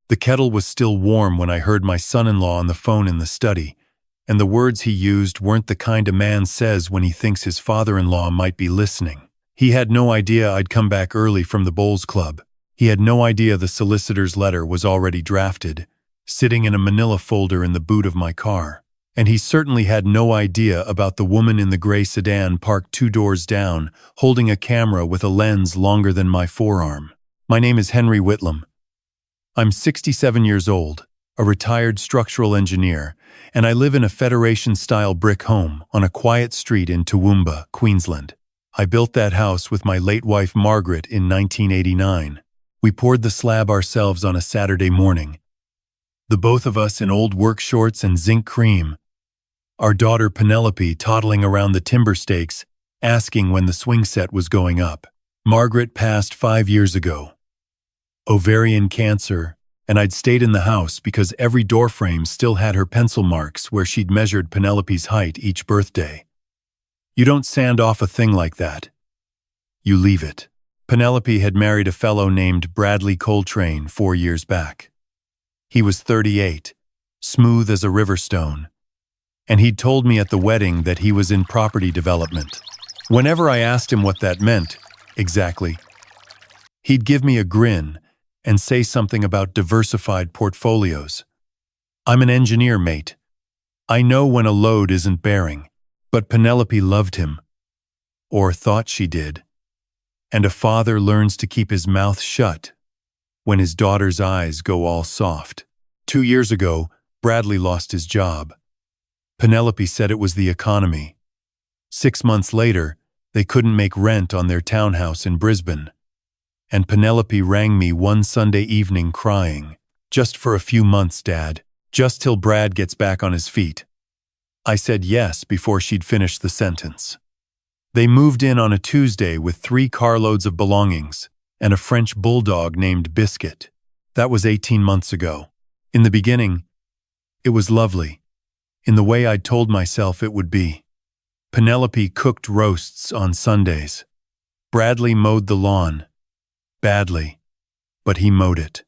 The kettle was still warm when I heard my son-in-law on the phone in the study, and the words he used weren't the kind a man says when he thinks his father-in-law might be listening. He had no idea I'd come back early from the bowls club. He had no idea the solicitor's letter was already drafted, sitting in a manila folder in the boot of my car. And he certainly had no idea about the woman in the gray sedan parked 2 doors down, holding a camera with a lens longer than my forearm. My name is Henry Whitlam. I'm 67 years old, a retired structural engineer, and I live in a Federation-style brick home on a quiet street in Toowoomba, Queensland. I built that house with my late wife Margaret in 1989. We poured the slab ourselves on a Saturday morning, the both of us in old work shorts and zinc cream, our daughter Penelope toddling around the timber stakes, asking when the swing set was going up. Margaret passed 5 years ago. Ovarian cancer, and I'd stayed in the house because every doorframe still had her pencil marks where she'd measured Penelope's height each birthday. You don't sand off a thing like that. You leave it. Penelope had married a fellow named Bradley Coltrane 4 years back. He was 38, smooth as a river stone, and he'd told me at the wedding that he was in property development. Whenever I asked him what that meant, exactly, he'd give me a grin and say something about diversified portfolios. I'm an engineer, mate. I know when a load isn't bearing. But Penelope loved him, or thought she did, and a father learns to keep his mouth shut when his daughter's eyes go all soft. 2 years ago, Bradley lost his job. Penelope said it was the economy. 6 months later, they couldn't make rent on their townhouse in Brisbane. And Penelope rang me one Sunday evening crying, "Just for a few months, Dad, just till Brad gets back on his feet." I said yes before she'd finished the sentence. They moved in on a Tuesday with 3 carloads of belongings and a French bulldog named Biscuit. That was 18 months ago. In the beginning, it was lovely, in the way I'd told myself it would be. Penelope cooked roasts on Sundays. Bradley mowed the lawn. Badly, but he mowed it.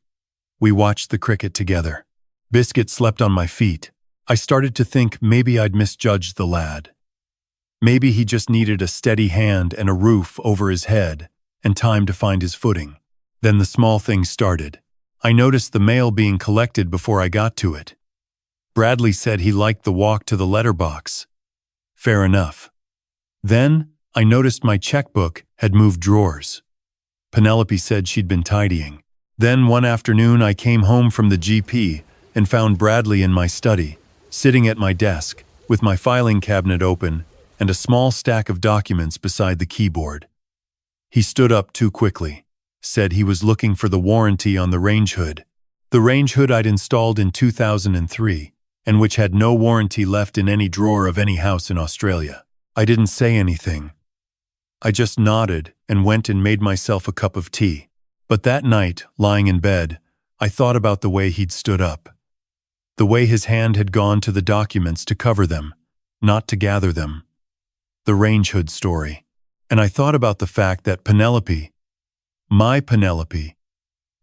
We watched the cricket together. Biscuit slept on my feet. I started to think maybe I'd misjudged the lad. Maybe he just needed a steady hand and a roof over his head and time to find his footing. Then the small things started. I noticed the mail being collected before I got to it. Bradley said he liked the walk to the letterbox. Fair enough. Then I noticed my checkbook had moved drawers. Penelope said she'd been tidying. Then one afternoon I came home from the GP and found Bradley in my study, sitting at my desk, with my filing cabinet open and a small stack of documents beside the keyboard. He stood up too quickly, said he was looking for the warranty on the range hood. The range hood I'd installed in 2003, and which had no warranty left in any drawer of any house in Australia. I didn't say anything. I just nodded and went and made myself a cup of tea. But that night, lying in bed, I thought about the way he'd stood up. The way his hand had gone to the documents to cover them, not to gather them. The range hood story. And I thought about the fact that Penelope, my Penelope,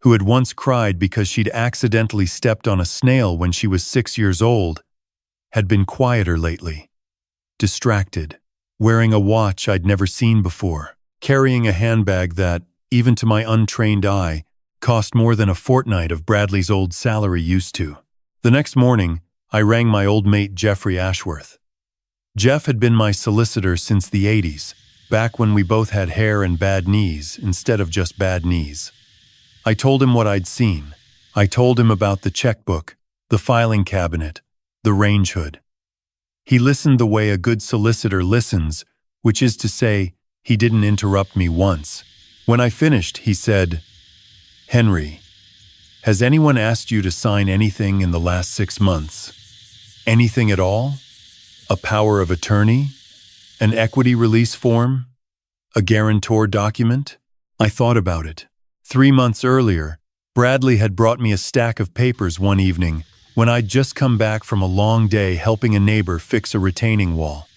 who had once cried because she'd accidentally stepped on a snail when she was 6 years old, had been quieter lately. Distracted, wearing a watch I'd never seen before, carrying a handbag that, even to my untrained eye, cost more than a fortnight of Bradley's old salary used to. The next morning, I rang my old mate Jeffrey Ashworth. Jeff had been my solicitor since the 80s, back when we both had hair and bad knees instead of just bad knees. I told him what I'd seen. I told him about the checkbook, the filing cabinet, the range hood. He listened the way a good solicitor listens, which is to say, he didn't interrupt me once. When I finished, he said, "Henry, has anyone asked you to sign anything in the last 6 months? Anything at all? A power of attorney? An equity release form? A guarantor document?" I thought about it. 3 months earlier, Bradley had brought me a stack of papers one evening when I'd just come back from a long day helping a neighbor fix a retaining wall.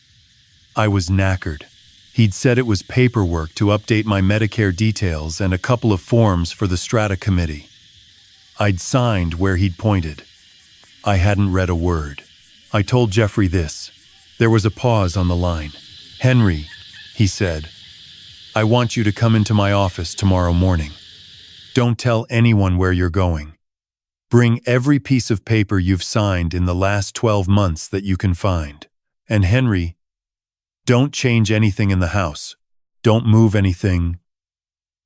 I was knackered. He'd said it was paperwork to update my Medicare details and a couple of forms for the Strata Committee. I'd signed where he'd pointed. I hadn't read a word. I told Jeffrey this. There was a pause on the line. "Henry," he said, "I want you to come into my office tomorrow morning. Don't tell anyone where you're going. Bring every piece of paper you've signed in the last 12 months that you can find. And Henry, don't change anything in the house. Don't move anything.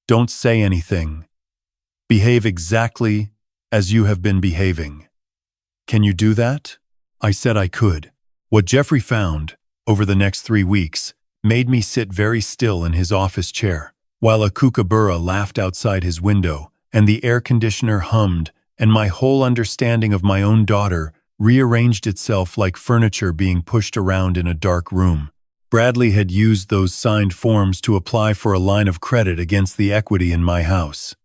Don't say anything. Behave exactly as you have been behaving. Can you do that?" I said I could. What Jeffrey found, over the next 3 weeks, made me sit very still in his office chair, while a kookaburra laughed outside his window, and the air conditioner hummed, and my whole understanding of my own daughter rearranged itself like furniture being pushed around in a dark room. Bradley had used those signed forms to apply for a line of credit against the equity in my house.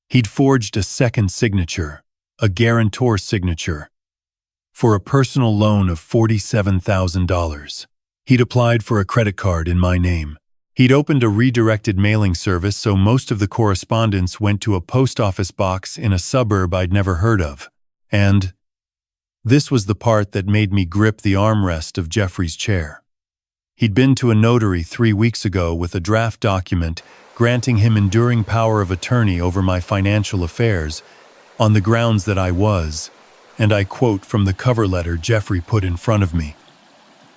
He'd forged a second signature, a guarantor signature, for a personal loan of $47,000. He'd applied for a credit card in my name. He'd opened a redirected mailing service so most of the correspondence went to a post office box in a suburb I'd never heard of. And this was the part that made me grip the armrest of Jeffrey's chair. He'd been to a notary 3 weeks ago with a draft document granting him enduring power of attorney over my financial affairs on the grounds that I was, and I quote from the cover letter Jeffrey put in front of me,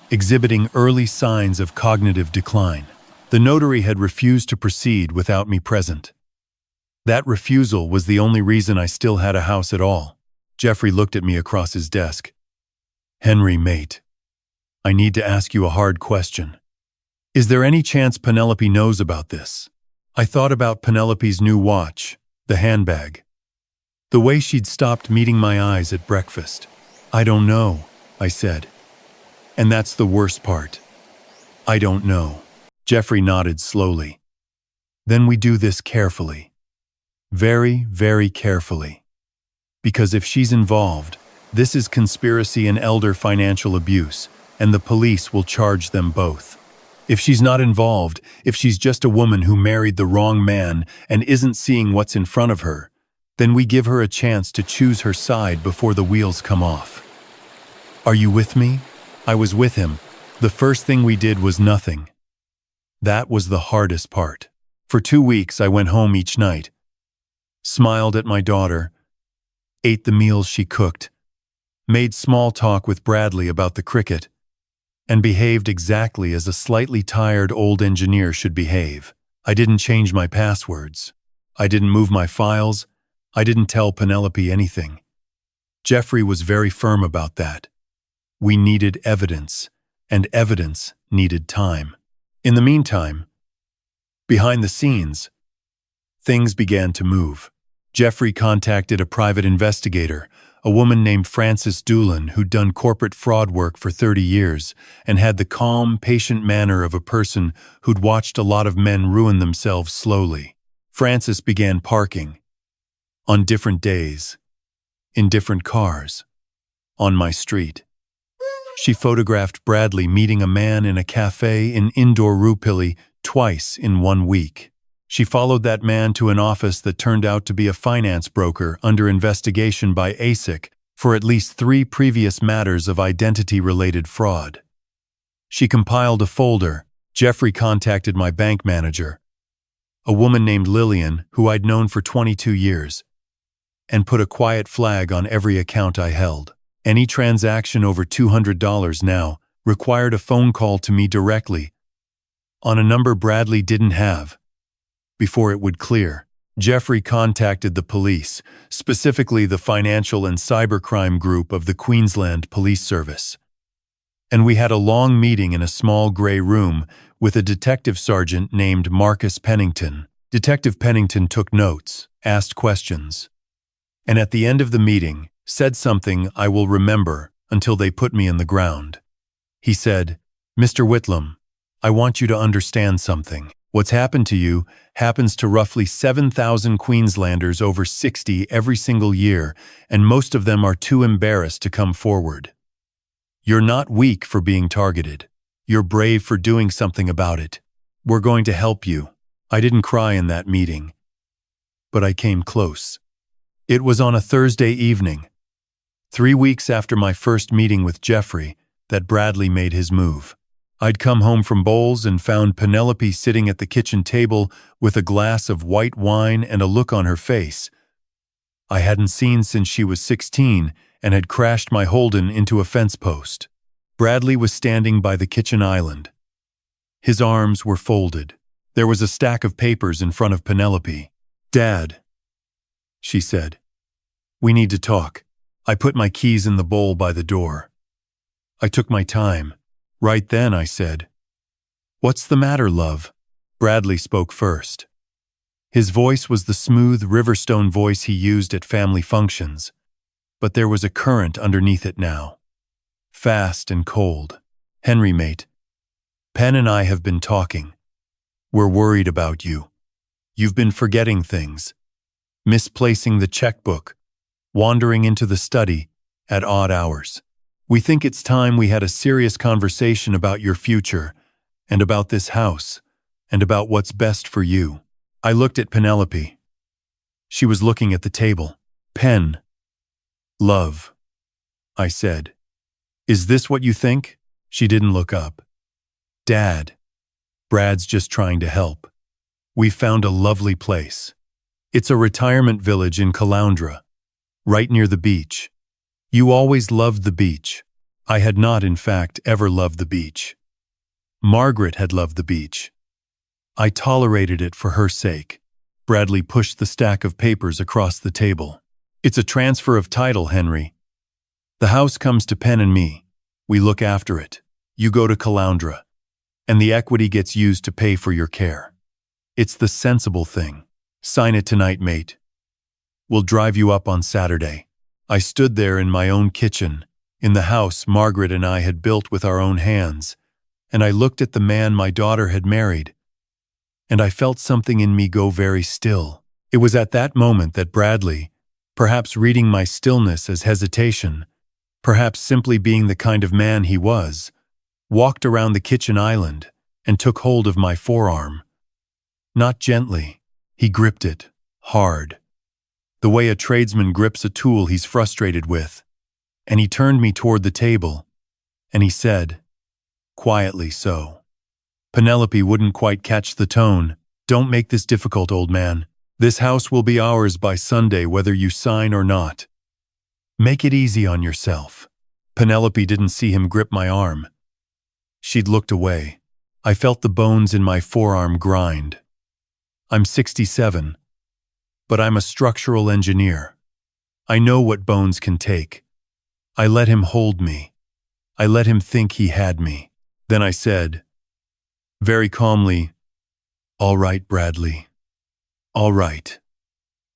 exhibiting early signs of cognitive decline. The notary had refused to proceed without me present. That refusal was the only reason I still had a house at all. Jeffrey looked at me across his desk. "Henry, mate, I need to ask you a hard question. Is there any chance Penelope knows about this?" I thought about Penelope's new watch, the handbag, the way she'd stopped meeting my eyes at breakfast. "I don't know," I said. "And that's the worst part. I don't know." Jeffrey nodded slowly. "Then we do this carefully. Very, very carefully. Because if she's involved, this is conspiracy and elder financial abuse, and the police will charge them both. If she's not involved, if she's just a woman who married the wrong man and isn't seeing what's in front of her, then we give her a chance to choose her side before the wheels come off. Are you with me?" I was with him. The first thing we did was nothing. That was the hardest part. For 2 weeks, I went home each night, smiled at my daughter, ate the meals she cooked, made small talk with Bradley about the cricket, and behaved exactly as a slightly tired old engineer should behave. I didn't change my passwords. I didn't move my files. I didn't tell Penelope anything. Jeffrey was very firm about that. We needed evidence, and evidence needed time. In the meantime, behind the scenes, things began to move. Jeffrey contacted a private investigator, a woman named Frances Doolin who'd done corporate fraud work for 30 years and had the calm, patient manner of a person who'd watched a lot of men ruin themselves slowly. Frances began parking, on different days, in different cars, on my street. She photographed Bradley meeting a man in a cafe in indoor Rupilly twice in 1 week. She followed that man to an office that turned out to be a finance broker under investigation by ASIC for at least 3 previous matters of identity-related fraud. She compiled a folder. Jeffrey contacted my bank manager, a woman named Lillian who I'd known for 22 years, and put a quiet flag on every account I held. Any transaction over $200 now required a phone call to me directly, on a number Bradley didn't have, before it would clear. Jeffrey contacted the police, specifically the Financial and Cybercrime Group of the Queensland Police Service. And we had a long meeting in a small gray room with a detective sergeant named Marcus Pennington. Detective Pennington took notes, asked questions, and at the end of the meeting, said something I will remember until they put me in the ground. He said, "Mr. Whitlam, I want you to understand something. What's happened to you happens to roughly 7,000 Queenslanders over 60 every single year, and most of them are too embarrassed to come forward. You're not weak for being targeted. You're brave for doing something about it. We're going to help you." I didn't cry in that meeting, but I came close. It was on a Thursday evening, 3 weeks after my first meeting with Jeffrey, that Bradley made his move. I'd come home from bowls and found Penelope sitting at the kitchen table with a glass of white wine and a look on her face I hadn't seen since she was 16 and had crashed my Holden into a fence post. Bradley was standing by the kitchen island. His arms were folded. There was a stack of papers in front of Penelope. "Dad," she said, "we need to talk." I put my keys in the bowl by the door. I took my time. Right then I said, "What's the matter, love?" Bradley spoke first. His voice was the smooth Riverstone voice he used at family functions, but there was a current underneath it now. Fast and cold. "Henry, mate, Pen and I have been talking. We're worried about you. You've been forgetting things, misplacing the checkbook, wandering into the study at odd hours. We think it's time we had a serious conversation about your future and about this house and about what's best for you." I looked at Penelope. She was looking at the table. "Pen, love," I said. "Is this what you think?" She didn't look up. "Dad, Brad's just trying to help. We found a lovely place. It's a retirement village in Caloundra, right near the beach. You always loved the beach." I had not, in fact, ever loved the beach. Margaret had loved the beach. I tolerated it for her sake. Bradley pushed the stack of papers across the table. "It's a transfer of title, Henry. The house comes to Pen and me. We look after it. You go to Caloundra, and the equity gets used to pay for your care. It's the sensible thing. Sign it tonight, mate. We'll drive you up on Saturday." I stood there in my own kitchen, in the house Margaret and I had built with our own hands, and I looked at the man my daughter had married, and I felt something in me go very still. It was at that moment that Bradley, perhaps reading my stillness as hesitation, perhaps simply being the kind of man he was, walked around the kitchen island and took hold of my forearm. Not gently, he gripped it, hard, the way a tradesman grips a tool he's frustrated with, and he turned me toward the table, and he said, quietly so. Penelope wouldn't quite catch the tone. "Don't make this difficult, old man. This house will be ours by Sunday whether you sign or not. Make it easy on yourself." Penelope didn't see him grip my arm. She'd looked away. I felt the bones in my forearm grind. I'm 67, but I'm a structural engineer. I know what bones can take. I let him hold me. I let him think he had me. Then I said, very calmly, "All right, Bradley. All right.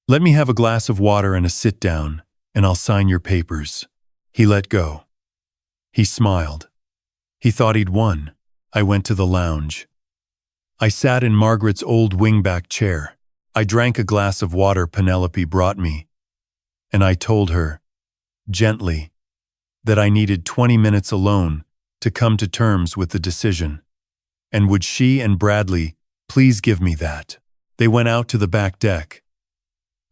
Let me have a glass of water and a sit down, and I'll sign your papers." He let go. He smiled. He thought he'd won. I went to the lounge. I sat in Margaret's old wingback chair. I drank a glass of water Penelope brought me, and I told her, gently, that I needed 20 minutes alone to come to terms with the decision. And would she and Bradley please give me that? They went out to the back deck.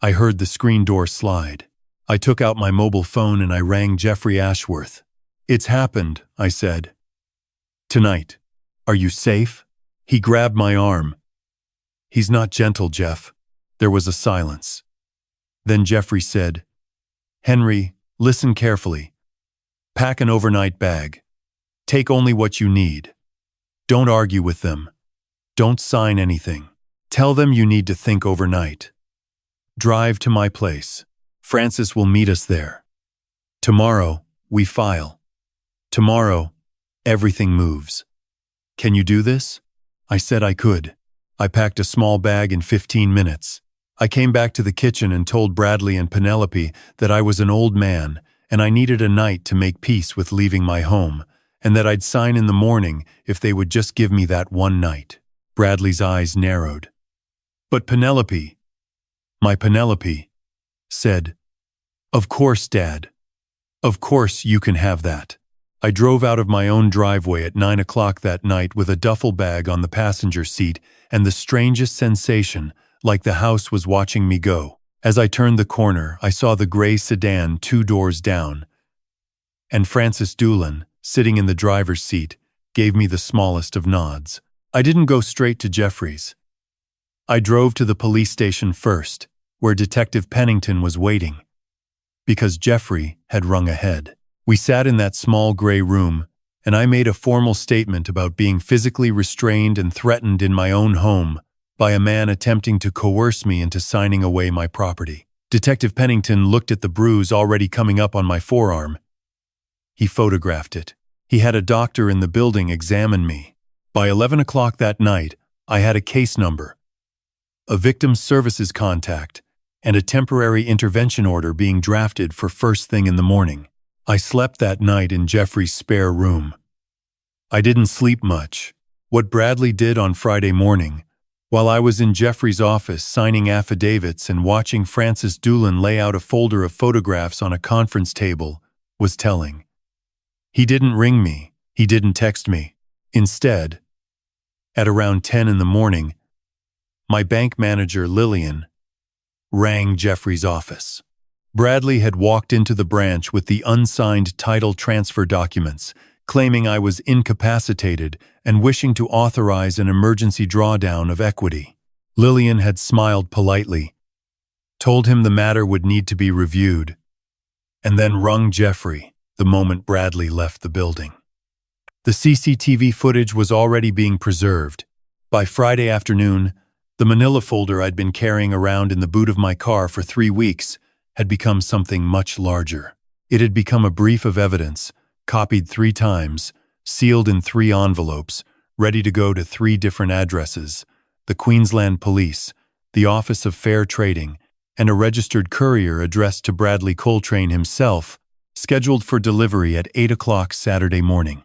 I heard the screen door slide. I took out my mobile phone and I rang Jeffrey Ashworth. "It's happened," I said. "Tonight. Are you safe?" He grabbed my arm. "He's not gentle, Jeff." There was a silence. Then Jeffrey said, "Henry, listen carefully. Pack an overnight bag. Take only what you need. Don't argue with them. Don't sign anything. Tell them you need to think overnight. Drive to my place. Francis will meet us there. Tomorrow, we file. Tomorrow, everything moves. Can you do this?" I said I could. I packed a small bag in 15 minutes. I came back to the kitchen and told Bradley and Penelope that I was an old man and I needed a night to make peace with leaving my home, and that I'd sign in the morning if they would just give me that one night. Bradley's eyes narrowed. But Penelope, my Penelope, said, "Of course, Dad. Of course you can have that." I drove out of my own driveway at 9 o'clock that night with a duffel bag on the passenger seat and the strangest sensation, like the house was watching me go. As I turned the corner, I saw the gray sedan 2 doors down, and Francis Doolan, sitting in the driver's seat, gave me the smallest of nods. I didn't go straight to Jeffrey's. I drove to the police station first, where Detective Pennington was waiting, because Jeffrey had rung ahead. We sat in that small gray room, and I made a formal statement about being physically restrained and threatened in my own home by a man attempting to coerce me into signing away my property. Detective Pennington looked at the bruise already coming up on my forearm. He photographed it. He had a doctor in the building examine me. By 11 o'clock that night, I had a case number, a victim services contact, and a temporary intervention order being drafted for first thing in the morning. I slept that night in Jeffrey's spare room. I didn't sleep much. What Bradley did on Friday morning, while I was in Jeffrey's office signing affidavits and watching Francis Doolan lay out a folder of photographs on a conference table, was telling. He didn't ring me. He didn't text me. Instead, at around 10 in the morning, my bank manager, Lillian, rang Jeffrey's office. Bradley had walked into the branch with the unsigned title transfer documents, claiming I was incapacitated and wishing to authorize an emergency drawdown of equity. Lillian had smiled politely, told him the matter would need to be reviewed, and then rung Jeffrey the moment Bradley left the building. The CCTV footage was already being preserved. By Friday afternoon, the manila folder I'd been carrying around in the boot of my car for 3 weeks had become something much larger. It had become a brief of evidence, copied 3 times, sealed in 3 envelopes, ready to go to 3 different addresses: the Queensland Police, the Office of Fair Trading, and a registered courier addressed to Bradley Coltrane himself, scheduled for delivery at 8 o'clock Saturday morning.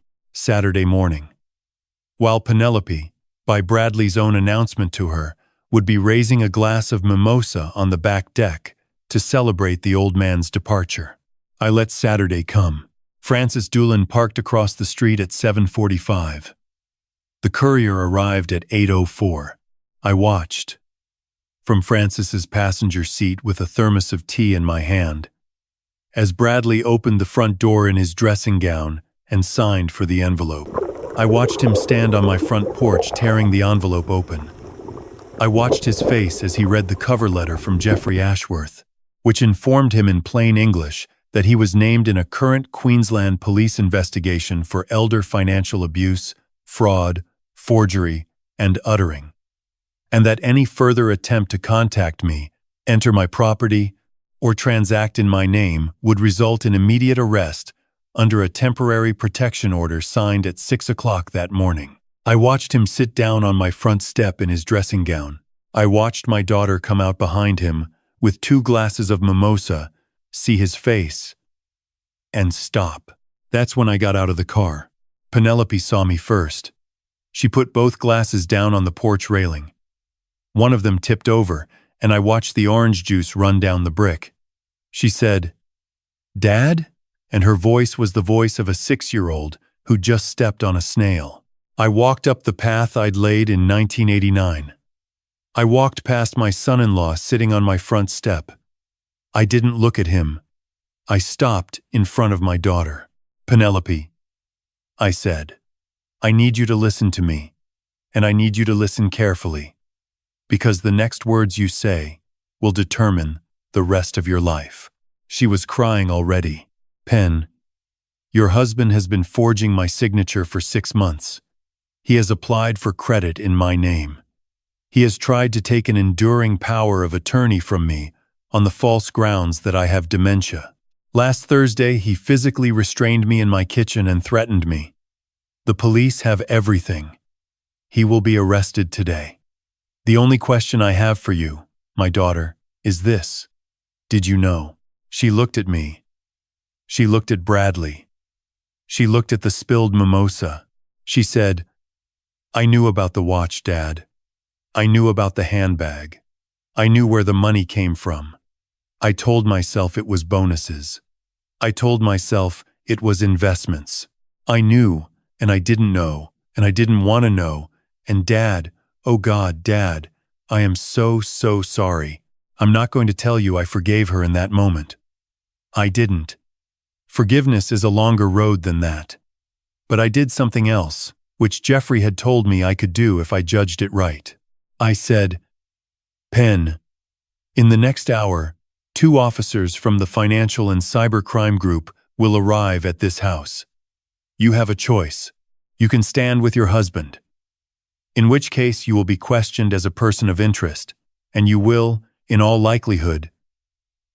While Penelope, by Bradley's own announcement to her, would be raising a glass of mimosa on the back deck to celebrate the old man's departure. I let Saturday come. Francis Doolan parked across the street at 7:45. The courier arrived at 8:04. I watched from Francis's passenger seat with a thermos of tea in my hand, as Bradley opened the front door in his dressing gown and signed for the envelope. I watched him stand on my front porch tearing the envelope open. I watched his face as he read the cover letter from Jeffrey Ashworth, which informed him in plain English that he was named in a current Queensland police investigation for elder financial abuse, fraud, forgery, and uttering, and that any further attempt to contact me, enter my property, or transact in my name would result in immediate arrest under a temporary protection order signed at 6 o'clock that morning. I watched him sit down on my front step in his dressing gown. I watched my daughter come out behind him with 2 glasses of mimosa, see his face, and stop. That's when I got out of the car. Penelope saw me first. She put both glasses down on the porch railing. One of them tipped over, and I watched the orange juice run down the brick. She said, "Dad?" And her voice was the voice of a 6-year-old who just stepped on a snail. I walked up the path I'd laid in 1989. I walked past my son-in-law sitting on my front step. I didn't look at him. I stopped in front of my daughter. "Penelope," I said, "I need you to listen to me, and I need you to listen carefully, because the next words you say will determine the rest of your life." She was crying already. "Pen, your husband has been forging my signature for 6 months. He has applied for credit in my name. He has tried to take an enduring power of attorney from me on the false grounds that I have dementia. Last Thursday, he physically restrained me in my kitchen and threatened me. The police have everything. He will be arrested today. The only question I have for you, my daughter, is this. Did you know?" She looked at me. She looked at Bradley. She looked at the spilled mimosa. She said, "I knew about the watch, Dad. I knew about the handbag. I knew where the money came from. I told myself it was bonuses. I told myself it was investments. I knew, and I didn't know, and I didn't want to know. And Dad, oh God, Dad, I am so sorry. I'm not going to tell you I forgave her in that moment. I didn't. Forgiveness is a longer road than that. But I did something else, which Jeffrey had told me I could do if I judged it right. I said, "Pen, in the next hour, 2 officers from the financial and cybercrime group will arrive at this house. You have a choice. You can stand with your husband, in which case you will be questioned as a person of interest, and you will, in all likelihood,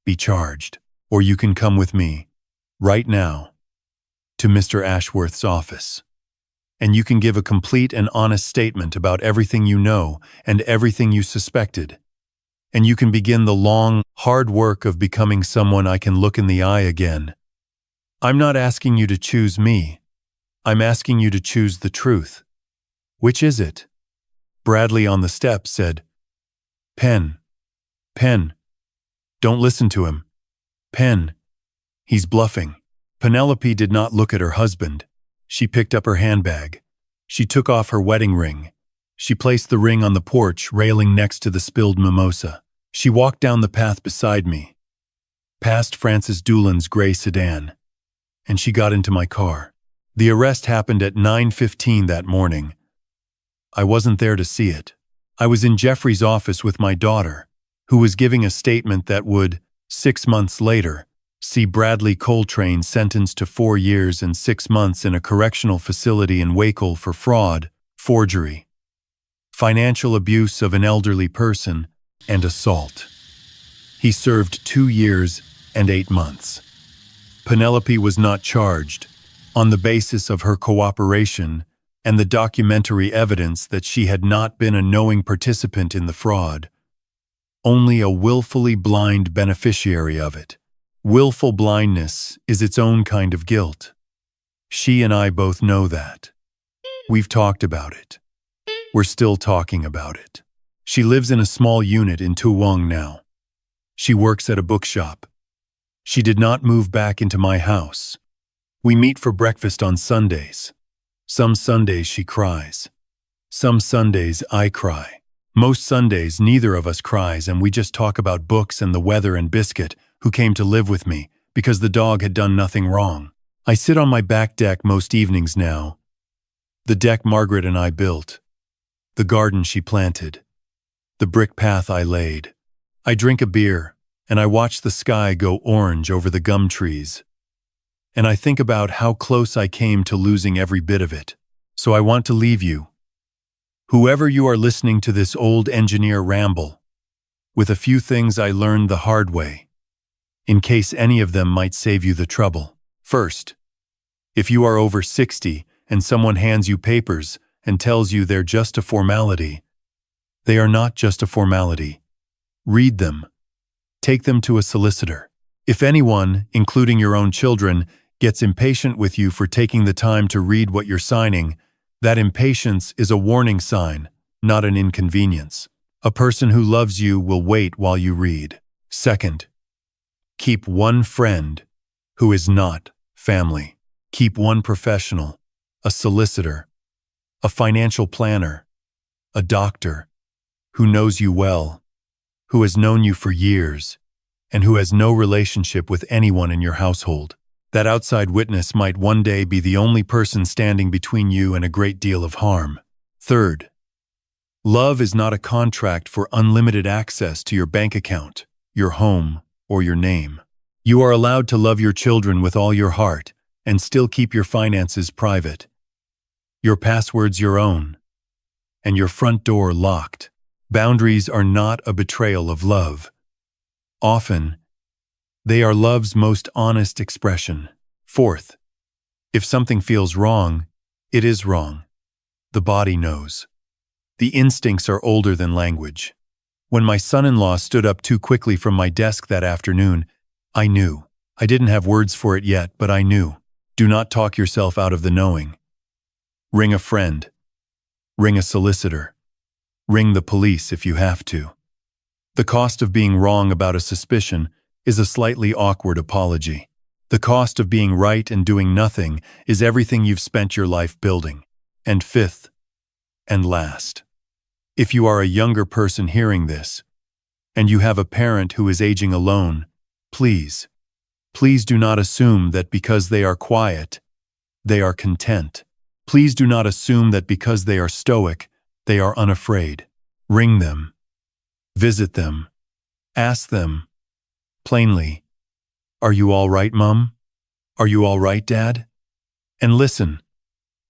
be charged. Or you can come with me, right now, to Mr. Ashworth's office. And you can give a complete and honest statement about everything you know and everything you suspected. And you can begin the long, hard work of becoming someone I can look in the eye again. I'm not asking you to choose me. I'm asking you to choose the truth. Which is it?" Bradley on the step said, "Pen. Pen. Don't listen to him. Pen. He's bluffing." Penelope did not look at her husband. She picked up her handbag. She took off her wedding ring. She placed the ring on the porch railing next to the spilled mimosa. She walked down the path beside me, past Francis Doolan's gray sedan, and she got into my car. The arrest happened at 9:15 that morning. I wasn't there to see it. I was in Jeffrey's office with my daughter, who was giving a statement that would, 6 months later, see Bradley Coltrane sentenced to 4 years and 6 months in a correctional facility in Waco for fraud, forgery, financial abuse of an elderly person, and assault. He served 2 years and 8 months. Penelope was not charged, on the basis of her cooperation and the documentary evidence that she had not been a knowing participant in the fraud, only a willfully blind beneficiary of it. Willful blindness is its own kind of guilt. She and I both know that. We've talked about it. We're still talking about it. She lives in a small unit in Toowoomba now. She works at a bookshop. She did not move back into my house. We meet for breakfast on Sundays. Some Sundays she cries. Some Sundays I cry. Most Sundays neither of us cries and we just talk about books and the weather and Biscuit, who came to live with me, because the dog had done nothing wrong. I sit on my back deck most evenings now. The deck Margaret and I built. The garden she planted. The brick path I laid. I drink a beer, and I watch the sky go orange over the gum trees. And I think about how close I came to losing every bit of it. So I want to leave you, whoever you are listening to this old engineer ramble, with a few things I learned the hard way, in case any of them might save you the trouble. First, if you are over 60 and someone hands you papers and tells you they're just a formality, they are not just a formality. Read them. Take them to a solicitor. If anyone, including your own children, gets impatient with you for taking the time to read what you're signing, that impatience is a warning sign, not an inconvenience. A person who loves you will wait while you read. Second, keep one friend who is not family. Keep one professional, a solicitor, a financial planner, a doctor, who knows you well, who has known you for years, and who has no relationship with anyone in your household. That outside witness might one day be the only person standing between you and a great deal of harm. Third, love is not a contract for unlimited access to your bank account, your home, or your name. You are allowed to love your children with all your heart and still keep your finances private, your passwords your own, and your front door locked. Boundaries are not a betrayal of love. Often, they are love's most honest expression. Fourth, if something feels wrong, it is wrong. The body knows. The instincts are older than language. When my son-in-law stood up too quickly from my desk that afternoon, I knew. I didn't have words for it yet, but I knew. Do not talk yourself out of the knowing. Ring a friend. Ring a solicitor. Ring the police if you have to. The cost of being wrong about a suspicion is a slightly awkward apology. The cost of being right and doing nothing is everything you've spent your life building. And fifth, and last, if you are a younger person hearing this, and you have a parent who is aging alone, please, please do not assume that because they are quiet, they are content. Please do not assume that because they are stoic, they are unafraid. Ring them. Visit them. Ask them, plainly, "Are you all right, Mum? Are you all right, Dad?" And listen,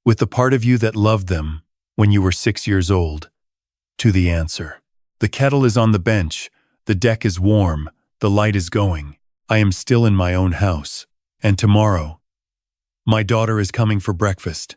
with the part of you that loved them when you were 6 years old, to the answer. The kettle is on the bench, the deck is warm, the light is going. I am still in my own house, and tomorrow, my daughter is coming for breakfast.